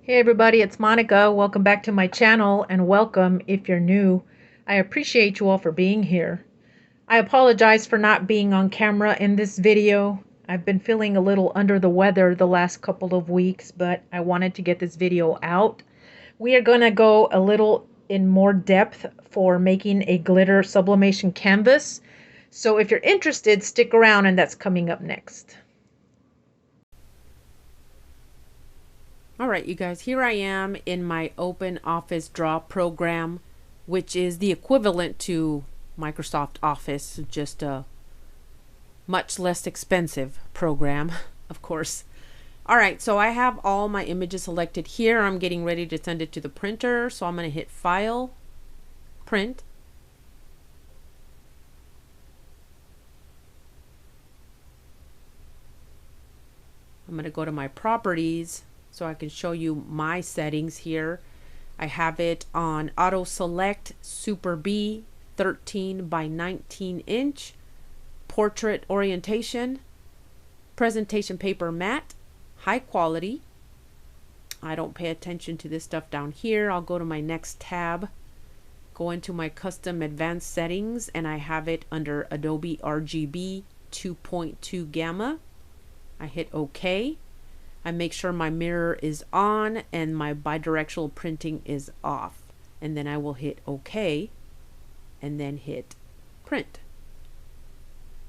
Hey everybody, it's Monica. Welcome back to my channel and welcome if you're new. I appreciate you all for being here. I apologize for not being on camera in this video. I've been feeling a little under the weather the last couple of weeks, but I wanted to get this video out. We are going to go a little in more depth for making a glitter sublimation canvas. So if you're interested, stick around and that's coming up next. Alright, you guys, here I am in my Open Office Draw program, which is the equivalent to Microsoft Office, just a much less expensive program, of course. Alright, so I have all my images selected here. I'm getting ready to send it to the printer, so I'm going to hit File, Print. I'm going to go to my properties so I can show you my settings here. I have it on Auto Select Super B 13 by 19 inch, Portrait Orientation, Presentation Paper Matte, High Quality. I don't pay attention to this stuff down here. I'll go to my next tab, go into my Custom Advanced Settings, and I have it under Adobe RGB 2.2 Gamma. I hit OK. I make sure my mirror is on and my bidirectional printing is off. And then I will hit OK and then hit Print.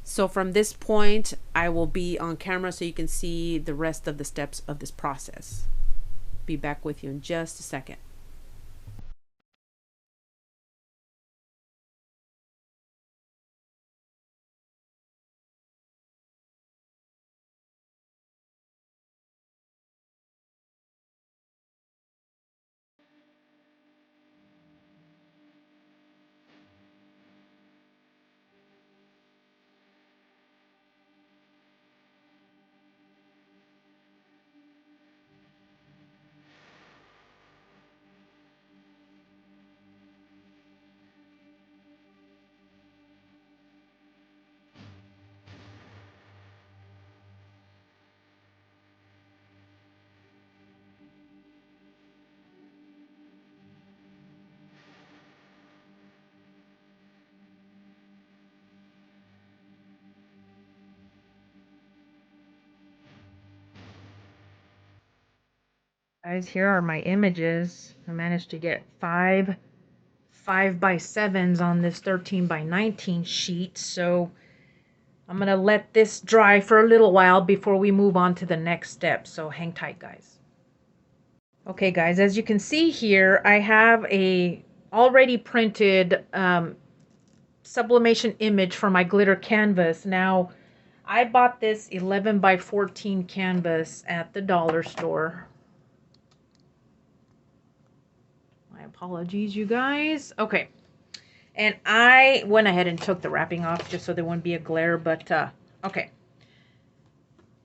So from this point, I will be on camera so you can see the rest of the steps of this process. Be back with you in just a second. Guys, here are my images. I managed to get five 5x7s on this 13 by 19 sheet. So I'm going to let this dry for a little while before we move on to the next step. So hang tight, guys. Okay, guys, as you can see here, I have a already printed sublimation image for my glitter canvas. Now, I bought this 11 by 14 canvas at the dollar store. My apologies, you guys. Okay. And I went ahead and took the wrapping off just so there wouldn't be a glare, but okay.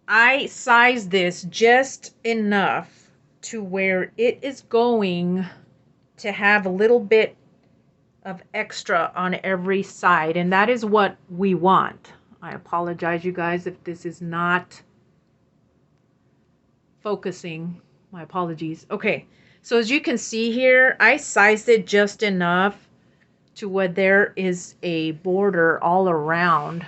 I sized this just enough to where it is going to have a little bit of extra on every side, and that is what we want. I apologize, you guys, if this is not focusing. My apologies. Okay, so as you can see here, I sized it just enough to where there is a border all around,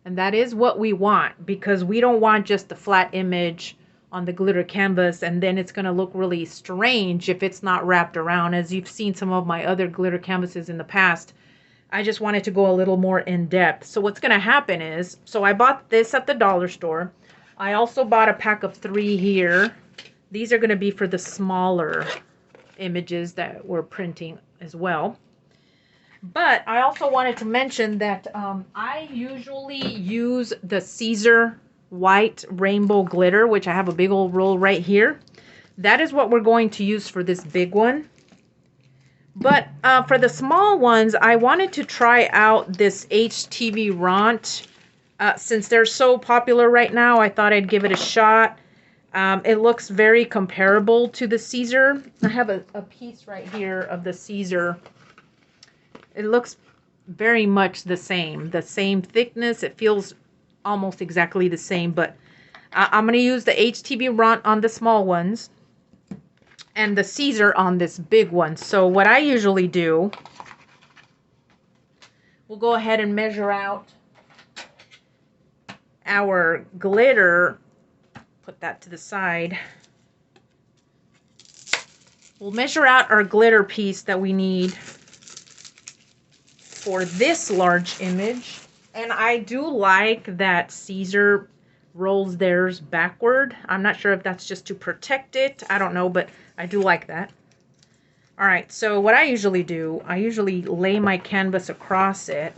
and that is what we want, because we don't want just the flat image on the glitter canvas and then it's going to look really strange if it's not wrapped around. As you've seen some of my other glitter canvases in the past, I just wanted to go a little more in depth. So what's going to happen is, so I bought this at the dollar store. I also bought a pack of 3 here. These are going to be for the smaller images that we're printing as well. But I also wanted to mention that I usually use the Siser white rainbow glitter, which I have a big old roll right here. That is what we're going to use for this big one. But for the small ones, I wanted to try out this HTV Ront. Since they're so popular right now, I thought I'd give it a shot. It looks very comparable to the Siser. I have a piece right here of the Siser. It looks very much the same thickness. It feels almost exactly the same, but I'm going to use the HTV Ront on the small ones. and the siser on this big one. So what I usually do, we'll go ahead and measure out our glitter. Put that to the side. We'll measure out our glitter piece that we need for this large image. And I do like that siser rolls theirs backward. I'm not sure if that's just to protect it. I don't know, but I do like that. All right, so what I usually do, I usually lay my canvas across it.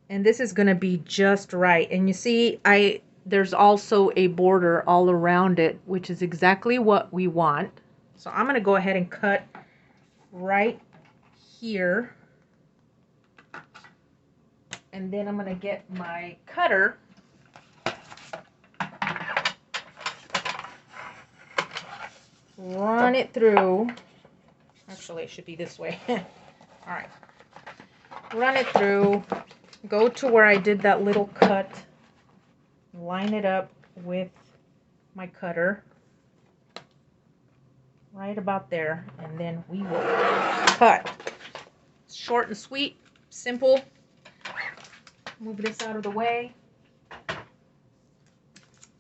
And this is going to be just right. And you see, there's also a border all around it, which is exactly what we want. So I'm going to go ahead and cut right here. And then I'm going to get my cutter. Run it through. Actually, it should be this way. All right. Run it through. Go to where I did that little cut. Line it up with my cutter. Right about there. And then we will cut. Short and sweet. Simple. Move this out of the way.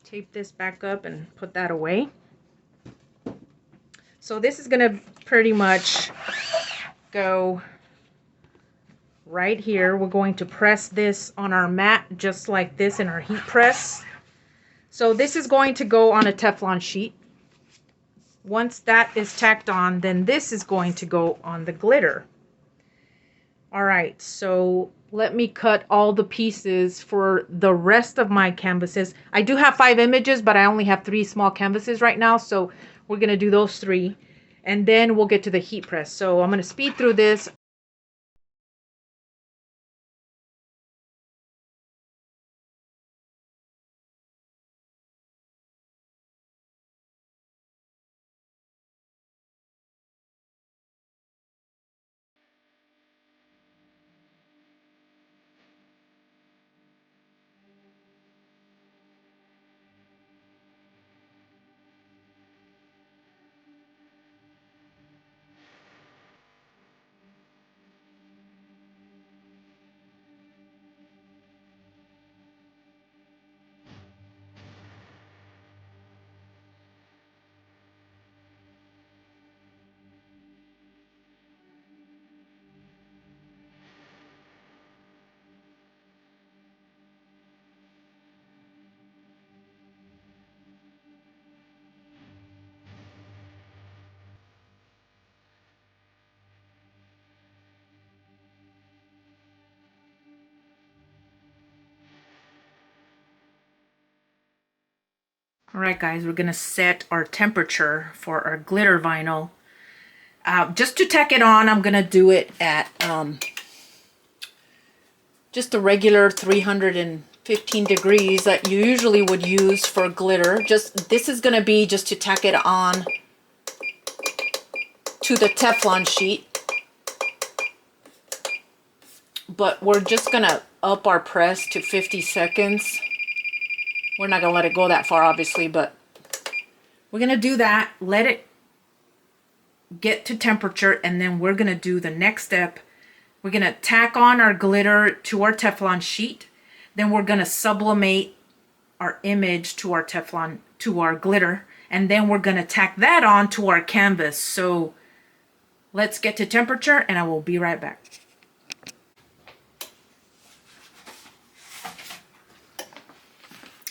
Tape this back up and put that away. So this is going to pretty much go right here. We're going to press this on our mat just like this in our heat press. So this is going to go on a Teflon sheet. Once that is tacked on, then this is going to go on the glitter. All right, so let me cut all the pieces for the rest of my canvases. I do have 5 images, but I only have 3 small canvases right now, so we're going to do those 3, and then we'll get to the heat press. So I'm going to speed through this. All right, guys, we're going to set our temperature for our glitter vinyl. Just to tack it on, I'm going to do it at just a regular 315 degrees that you usually would use for glitter. This is going to be just to tack it on to the Teflon sheet. But we're just going to up our press to 50 seconds. We're not going to let it go that far, obviously, but we're going to do that. Let it get to temperature, and then we're going to do the next step. We're going to tack on our glitter to our Teflon sheet. Then we're going to sublimate our image to our Teflon, to our glitter, and then we're going to tack that on to our canvas. So let's get to temperature, and I will be right back.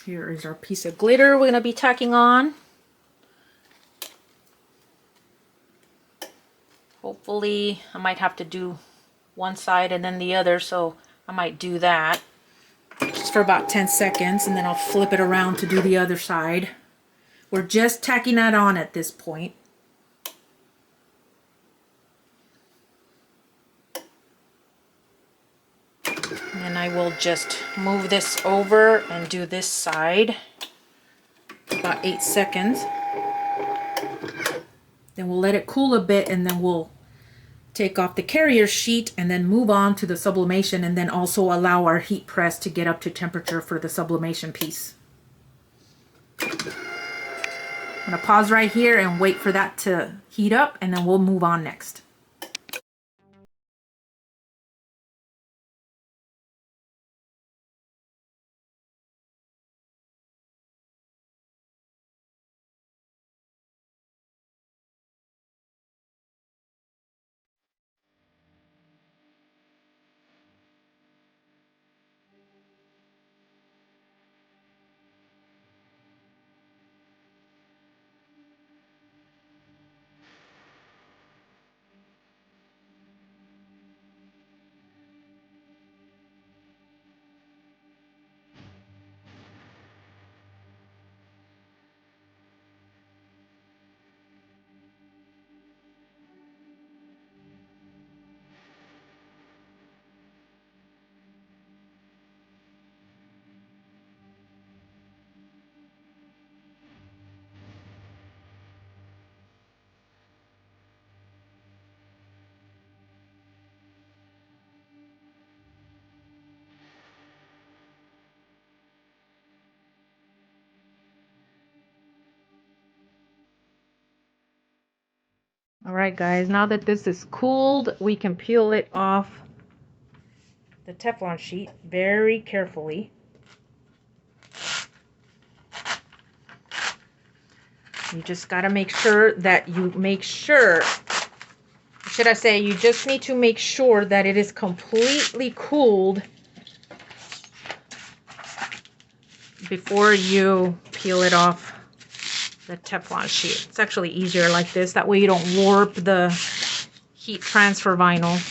Here is our piece of glitter we're going to be tacking on. Hopefully, I might have to do one side and then the other, so I might do that just for about 10 seconds, and then I'll flip it around to do the other side. We're just tacking that on at this point. And I will just move this over and do this side. About 8 seconds. Then we'll let it cool a bit, and then we'll take off the carrier sheet and then move on to the sublimation, and then also allow our heat press to get up to temperature for the sublimation piece. I'm gonna pause right here and wait for that to heat up, and then we'll move on next. All right, guys, now that this is cooled, we can peel it off the Teflon sheet very carefully. You just got to make sure that you should I say, you just need to make sure that it is completely cooled before you peel it off the Teflon sheet. It's actually easier like this. That way you don't warp the heat transfer vinyl.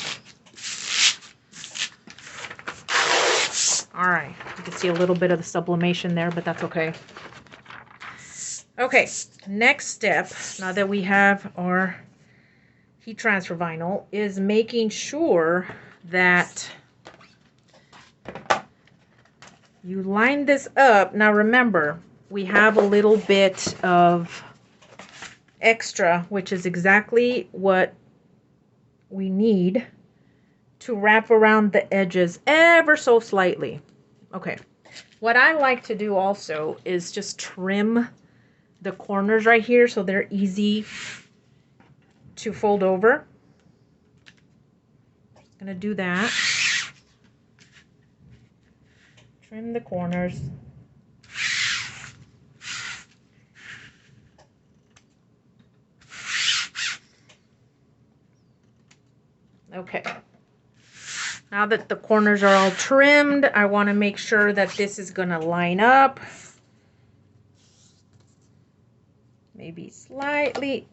All right, you can see a little bit of the sublimation there, but that's okay. Okay, next step, now that we have our heat transfer vinyl, is making sure that you line this up. Now remember, we have a little bit of extra, which is exactly what we need to wrap around the edges ever so slightly. Okay, what I like to do also is just trim the corners right here so they're easy to fold over. Just gonna do that. Trim the corners. Okay. Now that the corners are all trimmed, I want to make sure that this is going to line up. Maybe slightly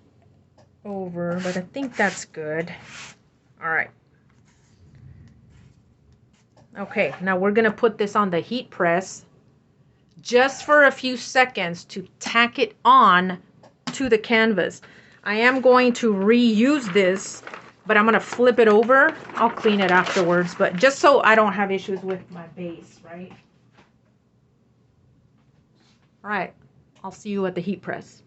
over, but I think that's good. All right. Okay, now we're going to put this on the heat press just for a few seconds to tack it on to the canvas. I am going to reuse this, but I'm going to flip it over. I'll clean it afterwards, but just so I don't have issues with my base, right? All right, I'll see you at the heat press.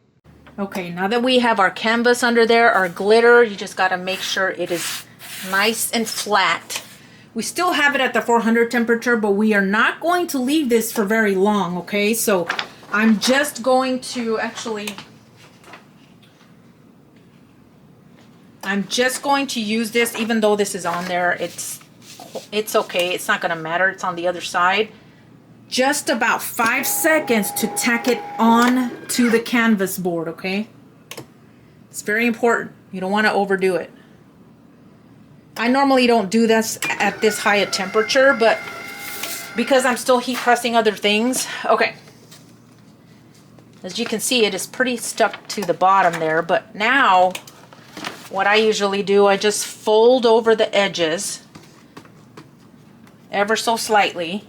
Okay, now that we have our canvas under there, our glitter, you just got to make sure it is nice and flat. We still have it at the 400 temperature, but we are not going to leave this for very long, okay? So I'm just going to use this, even though this is on there. It's okay. It's not going to matter. It's on the other side. Just about 5 seconds to tack it on to the canvas board, okay? It's very important. You don't want to overdo it. I normally don't do this at this high a temperature, but because I'm still heat pressing other things. Okay. As you can see, it is pretty stuck to the bottom there, but now what I usually do, I just fold over the edges ever so slightly.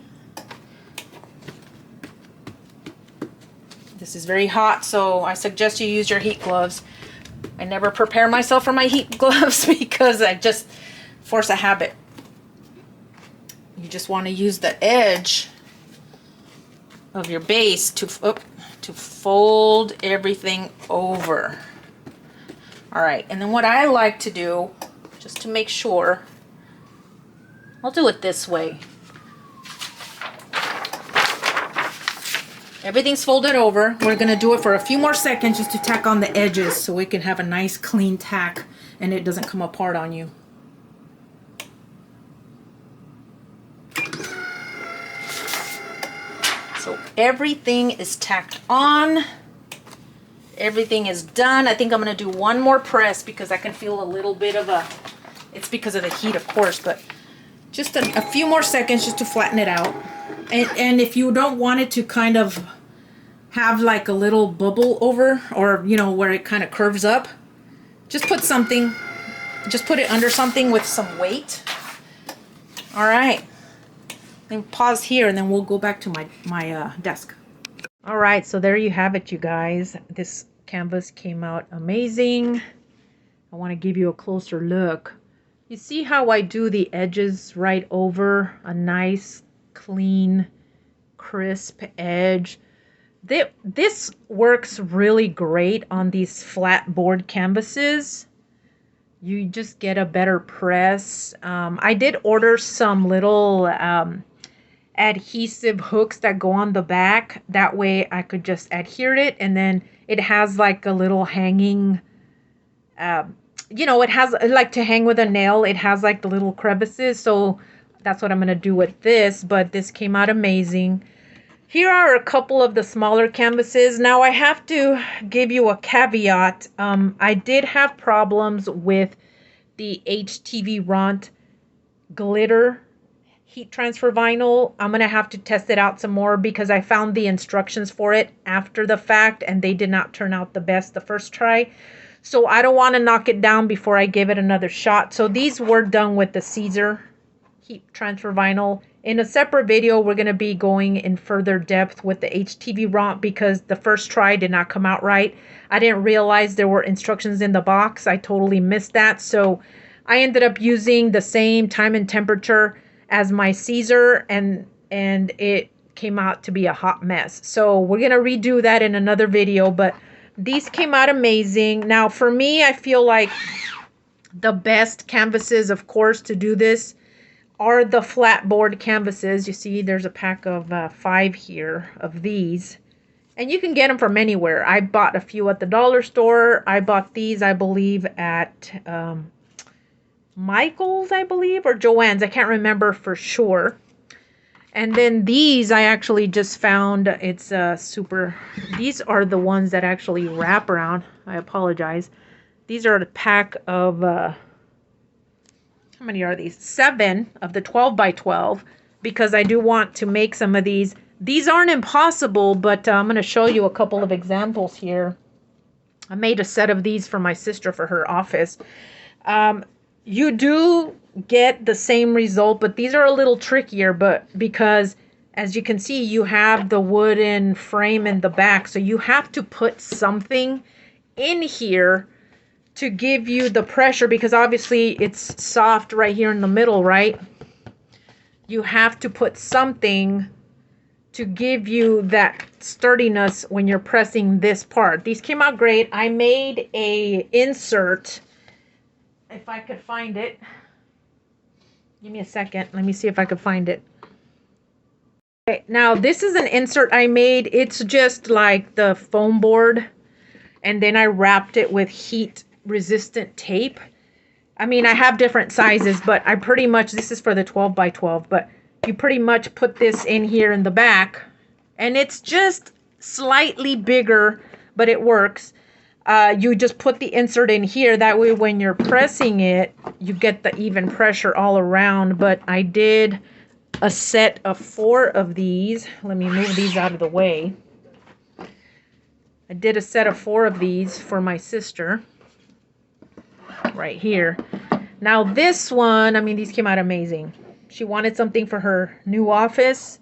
This is very hot, so I suggest you use your heat gloves. I never prepare myself for my heat gloves because I just force a habit. You just want to use the edge of your base to fold everything over. All right, and then what I like to do, just to make sure, I'll do it this way. Everything's folded over. We're gonna do it for a few more seconds just to tack on the edges so we can have a nice clean tack and it doesn't come apart on you. So everything is tacked on. Everything is done. I think I'm gonna do one more press because I can feel a little bit of a, it's because of the heat of course, but just a few more seconds just to flatten it out. And if you don't want it to kind of have like a little bubble over, or you know, where it kind of curves up, just put something, just put it under something with some weight. All right, then pause here and then we'll go back to my desk. All right, so there you have it, you guys. This canvas came out amazing. I want to give you a closer look. You see how I do the edges right over a nice, clean, crisp edge. This works really great on these flat board canvases. You just get a better press. I did order some little adhesive hooks that go on the back. That way I could just adhere it, and then it has like a little hanging, you know, it has like to hang with a nail. It has like the little crevices, so that's what I'm going to do with this, but this came out amazing. Here are a couple of the smaller canvases. Now I have to give you a caveat. I did have problems with the HTV Ront glitter heat transfer vinyl. I'm going to have to test it out some more because I found the instructions for it after the fact and they did not turn out the best the first try. So I don't want to knock it down before I give it another shot. So these were done with the siser heat transfer vinyl. In a separate video, we're going to be going in further depth with the HTV Ront because the first try did not come out right. I didn't realize there were instructions in the box. I totally missed that. So I ended up using the same time and temperature as my siser, and it came out to be a hot mess. So we're going to redo that in another video, but these came out amazing. Now for me, I feel like the best canvases, of course, to do this are the flat board canvases. You see there's a pack of 5 here of these, and you can get them from anywhere. I bought a few at the dollar store. I bought these, I believe, at Michael's, I believe, or Joann's. I can't remember for sure. And then these I actually just found. It's super, these are the ones that actually wrap around. I apologize. These are a pack of how many are these? 7 of the 12 by 12, because I do want to make some of these. These aren't impossible, but I'm going to show you a couple of examples here. I made a set of these for my sister for her office. You do get the same result, but these are a little trickier, but because as you can see, you have the wooden frame in the back, so you have to put something in here to give you the pressure, because obviously it's soft right here in the middle, right? You have to put something to give you that sturdiness when you're pressing this part. These came out great. I made a insert, if I could find it. Give me a second. Let me see if I could find it. Okay, now this is an insert I made. It's just like the foam board, and then I wrapped it with heat resistant tape. I mean, I have different sizes, but I pretty much, this is for the 12 by 12, but you pretty much put this in here in the back, and it's just slightly bigger, but it works. You just put the insert in here. That way when you're pressing it, you get the even pressure all around. But I did a set of 4 of these. Let me move these out of the way. I did a set of 4 of these for my sister right here. Now this one, I mean, these came out amazing. She wanted something for her new office,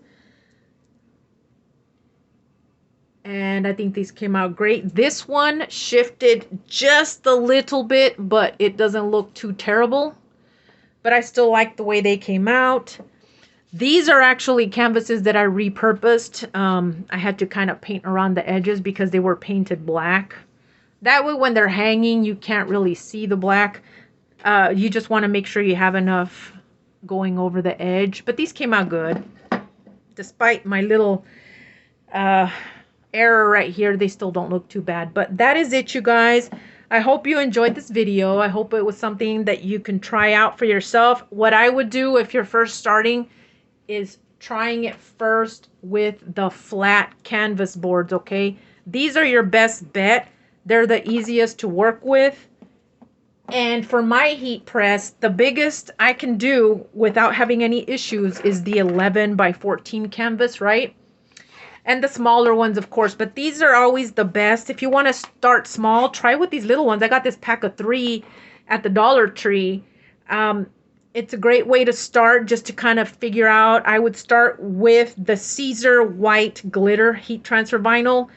and I think these came out great. This one shifted just a little bit, but it doesn't look too terrible. But I still like the way they came out. These are actually canvases that I repurposed. I had to kind of paint around the edges because they were painted black. That way when they're hanging, you can't really see the black. You just want to make sure you have enough going over the edge. But these came out good, despite my little error right here, they still don't look too bad. But that is it, you guys. I hope you enjoyed this video. I hope it was something that you can try out for yourself. What I would do if you're first starting is trying it first with the flat canvas boards, okay? These are your best bet. They're the easiest to work with. And for my heat press, the biggest I can do without having any issues is the 11 by 14 canvas, right? And the smaller ones, of course, but these are always the best. If you want to start small, try with these little ones. I got this pack of 3 at the Dollar Tree. It's a great way to start, just to kind of figure out. I would start with the Siser white glitter heat transfer vinyl.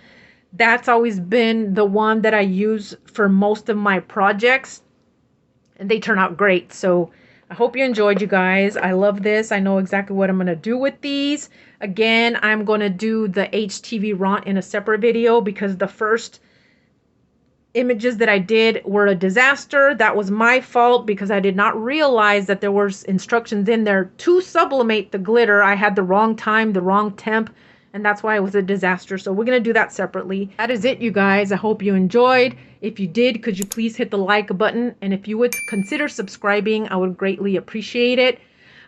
That's always been the one that I use for most of my projects, and they turn out great. So I hope you enjoyed, you guys. I love this. I know exactly what I'm going to do with these. Again, I'm going to do the HTV Ront in a separate video because the first images that I did were a disaster. That was my fault because I did not realize that there was instructions in there to sublimate the glitter. I had the wrong time, the wrong temp, and that's why it was a disaster. So we're going to do that separately. That is it, you guys. I hope you enjoyed. If you did, could you please hit the like button? And if you would consider subscribing, I would greatly appreciate it.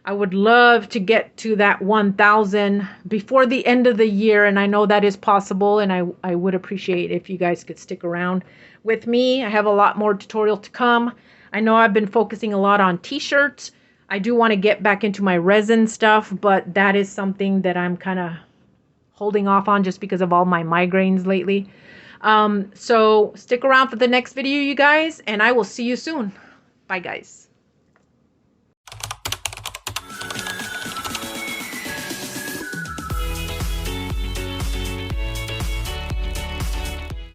I would love to get to that 1,000 before the end of the year. And I know that is possible. And I would appreciate if you guys could stick around with me. I have a lot more tutorial to come. I know I've been focusing a lot on t-shirts. I do want to get back into my resin stuff, but that is something that I'm kind of holding off on just because of all my migraines lately. So stick around for the next video, you guys, and I will see you soon. Bye, guys.